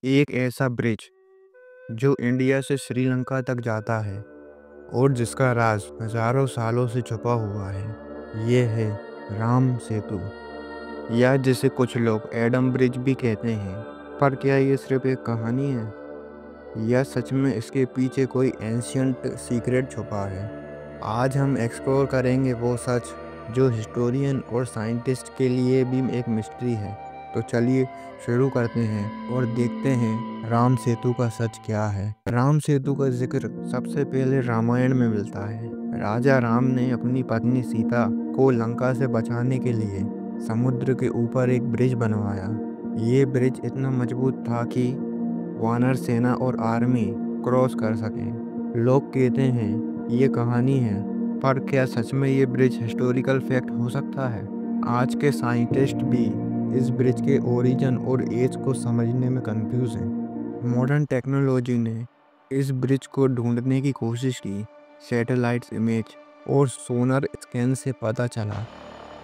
एक ऐसा ब्रिज जो इंडिया से श्रीलंका तक जाता है और जिसका राज हजारों सालों से छुपा हुआ है। ये है राम सेतु, या जिसे कुछ लोग एडम ब्रिज भी कहते हैं। पर क्या ये सिर्फ एक कहानी है या सच में इसके पीछे कोई एंशियंट सीक्रेट छुपा है? आज हम एक्सप्लोर करेंगे वो सच जो हिस्टोरियन और साइंटिस्ट के लिए भी एक मिस्ट्री है। तो चलिए शुरू करते हैं और देखते हैं राम सेतु का सच क्या है। राम सेतु का जिक्र सबसे पहले रामायण में मिलता है। राजा राम ने अपनी पत्नी सीता को लंका से बचाने के लिए समुद्र के ऊपर एक ब्रिज बनवाया। ये ब्रिज इतना मजबूत था कि वानर सेना और आर्मी क्रॉस कर सके। लोग कहते हैं ये कहानी है, पर क्या सच में ये ब्रिज हिस्टोरिकल फैक्ट हो सकता है? आज के साइंटिस्ट भी इस ब्रिज के ओरिजिन और एज को समझने में कंफ्यूज हैं। मॉडर्न टेक्नोलॉजी ने इस ब्रिज को ढूंढने की कोशिश की। सैटेलाइट्स इमेज और सोनर स्कैन से पता चला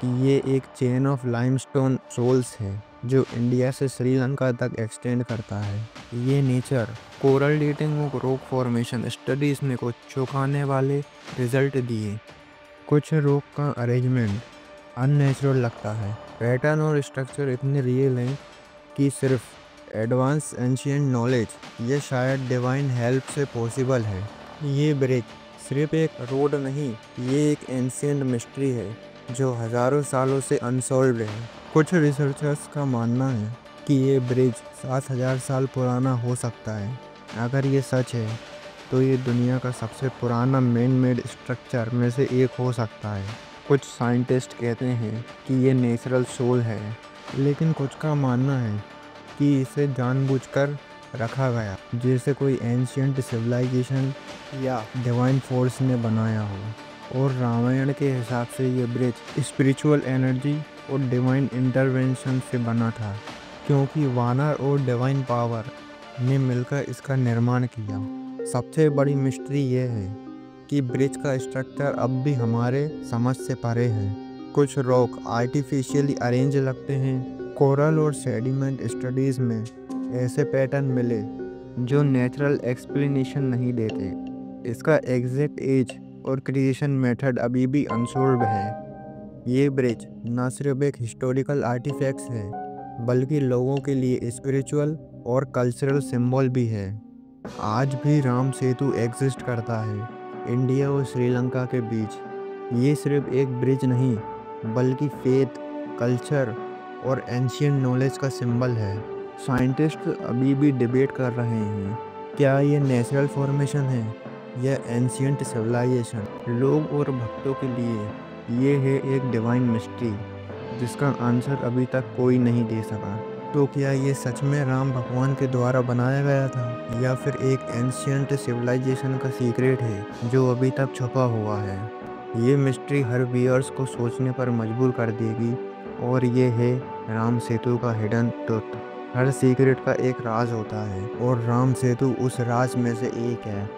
कि ये एक चेन ऑफ लाइमस्टोन शोल्स है जो इंडिया से श्रीलंका तक एक्सटेंड करता है। ये नेचर कोरल डेटिंग और रॉक फॉर्मेशन स्टडीज ने कुछ चौंकाने वाले रिजल्ट दिए। कुछ रॉक का अरेंजमेंट अननेचुरल लगता है। पैटर्न और स्ट्रक्चर इतने रियल हैं कि सिर्फ एडवांस एंशियंट नॉलेज या शायद डिवाइन हेल्प से पॉसिबल है। ये ब्रिज सिर्फ एक रोड नहीं, ये एक एंशियंट मिस्ट्री है जो हजारों सालों से अनसॉल्व्ड है। कुछ रिसर्चर्स का मानना है कि ये ब्रिज 7000 साल पुराना हो सकता है। अगर ये सच है तो ये दुनिया का सबसे पुराना मैन मेड स्ट्रक्चर में से एक हो सकता है। कुछ साइंटिस्ट कहते हैं कि ये नेचुरल सोल है, लेकिन कुछ का मानना है कि इसे जानबूझकर रखा गया, जैसे कोई एंशियंट सिविलाइजेशन या डिवाइन फोर्स ने बनाया हो। और रामायण के हिसाब से ये ब्रिज स्पिरिचुअल एनर्जी और डिवाइन इंटरवेंशन से बना था, क्योंकि वानर और डिवाइन पावर ने मिलकर इसका निर्माण किया। सबसे बड़ी मिस्ट्री ये है कि ब्रिज का स्ट्रक्चर अब भी हमारे समझ से परे है। कुछ रॉक आर्टिफिशियली अरेंज लगते हैं। कोरल और सेडिमेंट स्टडीज में ऐसे पैटर्न मिले जो नेचुरल एक्सप्लेनेशन नहीं देते। इसका एग्जैक्ट एज और क्रिएशन मेथड अभी भी अनसोल्व्ड है। ये ब्रिज न सिर्फ एक हिस्टोरिकल आर्टिफैक्ट है, बल्कि लोगों के लिए स्पिरिचुअल और कल्चरल सिंबल भी है। आज भी राम सेतु एग्जिस्ट करता है इंडिया और श्रीलंका के बीच। ये सिर्फ एक ब्रिज नहीं, बल्कि फेथ, कल्चर और एंशियंट नॉलेज का सिंबल है। साइंटिस्ट अभी भी डिबेट कर रहे हैं, क्या ये नेचुरल फॉर्मेशन है या एंशियंट सिविलाइजेशन। लोग और भक्तों के लिए ये है एक डिवाइन मिस्ट्री जिसका आंसर अभी तक कोई नहीं दे सका। तो क्या ये सच में राम भगवान के द्वारा बनाया गया था या फिर एक एंशियंट सिविलाइजेशन का सीक्रेट है जो अभी तक छुपा हुआ है? ये मिस्ट्री हर व्यूअर्स को सोचने पर मजबूर कर देगी। और ये है राम सेतु का हिडन ट्रुथ। हर सीक्रेट का एक राज होता है और राम सेतु उस राज में से एक है।